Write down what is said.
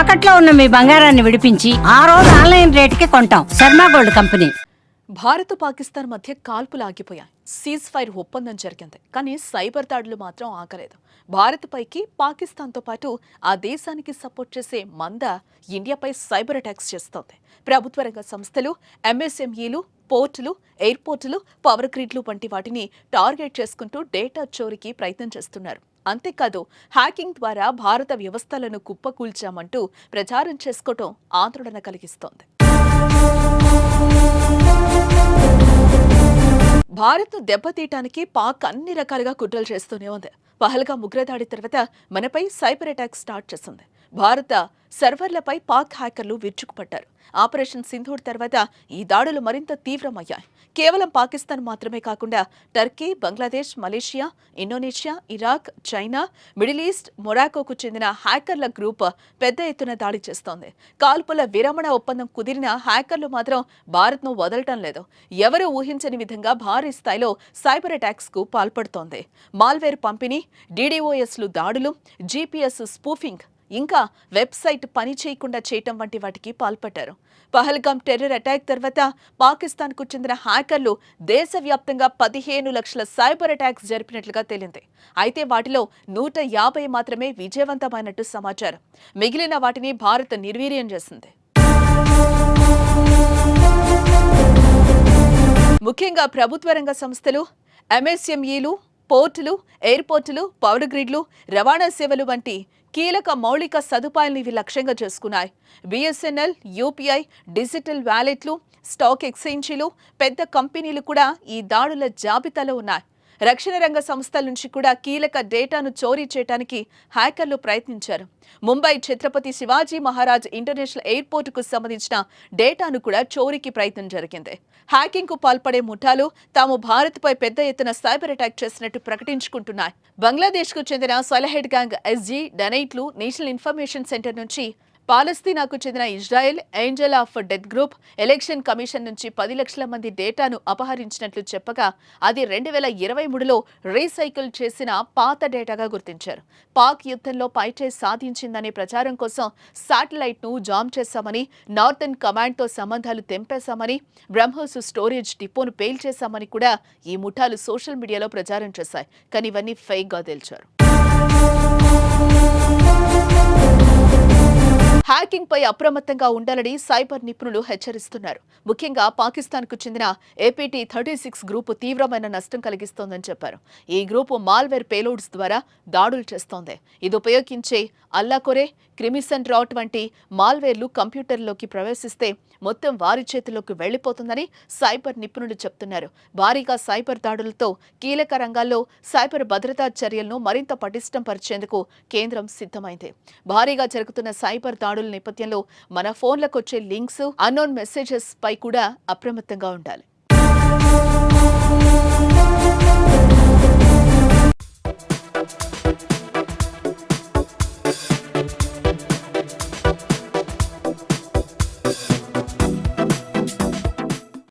తాకట్లో ఉన్న మీ బంగారాన్ని విడిపించి ఆ రోజు ఆన్లైన్ రేటుకి కొంటాం. Sharma gold company. భారత్ పాకిస్తాన్ మధ్య కాల్పులు ఆగిపోయాయి. సీజ్ ఫైర్ ఒప్పందం జరిగింది, కానీ సైబర్ దాడులు మాత్రం ఆగలేదు. భారత్ పైకి పాకిస్తాన్తో పాటు ఆ దేశానికి సపోర్ట్ చేసే మంద ఇండియాపై సైబర్ అటాక్స్ చేస్తోంది. ప్రభుత్వ రంగ సంస్థలు, ఎంఎస్ఎంఈలు, పోర్టులు, ఎయిర్పోర్టులు, పవర్ గ్రిడ్లు వంటి వాటిని టార్గెట్ చేసుకుంటూ డేటా చోరీకి ప్రయత్నం చేస్తున్నారు. అంతేకాదు, హ్యాకింగ్ ద్వారా భారత వ్యవస్థలను కుప్పకూల్చామంటూ ప్రచారం చేసుకోవటం ఆందోళన కలిగిస్తోంది. భారత్ దెబ్బతీయటానికి పాక్ అన్ని రకాలుగా కుట్రలు చేస్తూనే ఉంది. పహల్గామ్ ఉగ్రదాడి తర్వాత మనపై సైబర్ అటాక్ స్టార్ట్ చేసింది. భారత సర్వర్లపై పాక్ హ్యాకర్లు విరుచుకుపడ్డారు. ఆపరేషన్ సింధూర్ తర్వాత ఈ దాడులు మరింత తీవ్రమయ్యాయి. కేవలం పాకిస్తాన్ మాత్రమే కాకుండా Turkey, Bangladesh, Malaysia, Indonesia, Iraq, China, Middle East, మొరాకోకు చెందిన హ్యాకర్ల గ్రూప్ పెద్ద ఎత్తున దాడి చేస్తోంది. కాల్పుల విరమణ ఒప్పందం కుదిరిన హ్యాకర్లు మాత్రం భారత్ను వదలటం లేదు. ఎవరూ ఊహించని విధంగా భారీ స్థాయిలో సైబర్ అటాక్స్ కు పాల్పడుతోంది. మాల్వేర్ పంపిణీ, DDoSలు దాడులు, GPS స్పూఫింగ్, ఇంకా వెబ్సైట్ పని చేయకుండా చేయటం వంటి వాటికి పాల్పడ్డారు. పహల్గామ్ టెర్రర్ అటాక్ తర్వాత పాకిస్తాన్కు చెందిన హ్యాకర్లు దేశవ్యాప్తంగా 15 లక్షల సైబర్ అటాక్స్ జరిపినట్లుగా తేలింది. అయితే వాటిలో 150 మాత్రమే విజయవంతమైనట్టు సమాచారం. మిగిలిన వాటిని భారత్ నిర్వీర్యం చేసింది. ముఖ్యంగా ప్రభుత్వ రంగ సంస్థలు, ఎంఎస్ఎంఈలు, పోర్టులు, ఎయిర్పోర్టులు, పవర్ గ్రిడ్లు, రవాణా సేవలు వంటి కీలక మౌలిక సదుపాయాలను ఇవి లక్ష్యంగా చేసుకున్నాయి. BSNL, UPI, డిజిటల్ వ్యాలెట్లు, స్టాక్ ఎక్స్చేంజీలు, పెద్ద కంపెనీలు కూడా ఈ దాడుల జాబితాలో ఉన్నాయి. రక్షణ రంగ సంస్థల నుంచి కూడా కీలక డేటాను చోరీ చేయడానికి హ్యాకర్లు ప్రయత్నించారు. ముంబై ఛత్రపతి శివాజీ మహారాజ్ ఇంటర్నేషనల్ ఎయిర్పోర్టుకు సంబంధించిన డేటాను కూడా చోరీకి ప్రయత్నం జరిగింది. హ్యాకింగ్ కు పాల్పడే ముఠాలు తాము భారత్పై పెద్ద ఎత్తున సైబర్ అటాక్ చేసినట్టు ప్రకటించుకుంటున్నాయి. బంగ్లాదేశ్ కు చెందిన సలహెడ్ గ్యాంగ్ SG డనైట్లు నేషనల్ ఇన్ఫర్మేషన్ సెంటర్ నుంచి, పాలస్తీనాకు చెందిన Israel angel of death group election commission నుంచి 10 లక్షల మంది డేటాను అపహరించినట్లు చెప్పగా, అది 2023లో రీసైకిల్ చేసిన పాత డేటాగా గుర్తించారు. పాక్ యుద్ధంలో పైచేయి సాధించిందనే ప్రచారం కోసం శాటిలైట్ను జామ్ చేశామని, నార్థన్ కమాండ్తో సంబంధాలు తెంపేశామని, బ్రహ్మోస్ స్టోరేజ్ డిపోను పేల్చేశామని కూడా ఈ ముఠాలు సోషల్ మీడియాలో ప్రచారం చేశాయి. కానీ ఇవన్నీ ఫేక్గా తేల్చారు. హ్యాకింగ్ పై అప్రమత్తంగా ఉండాలని సైబర్ నిపుణులు హెచ్చరిస్తున్నారు. ముఖ్యంగా పాకిస్తాన్కు చెందిన APT36 గ్రూపు తీవ్రమైన నష్టం కలిగిస్తోందని చెప్పారు. ఈ గ్రూపు మాల్వేర్ పేలోడ్స్ ద్వారా దాడులు చేస్తోంది. ఇది ఉపయోగించే అల్లాకొరే, క్రిమిసన్ రాట్ వంటి మాల్వేర్లు కంప్యూటర్లోకి ప్రవేశిస్తే మొత్తం వారి చేతిలోకి వెళ్లిపోతుందని సైబర్ నిపుణులు చెప్తున్నారు. భారీగా సైబర్ దాడులతో కీలక రంగాల్లో సైబర్ భద్రతా చర్యలను మరింత పటిష్టం పరిచేందుకు కేంద్రం సిద్ధమైంది. భారీగా జరుగుతున్న సైబర్ దాడుల నేపథ్యంలో మన ఫోన్లకు వచ్చే లింక్స్, అన్నోన్ మెసేజెస్ పై కూడా అప్రమత్తంగా ఉండాలి.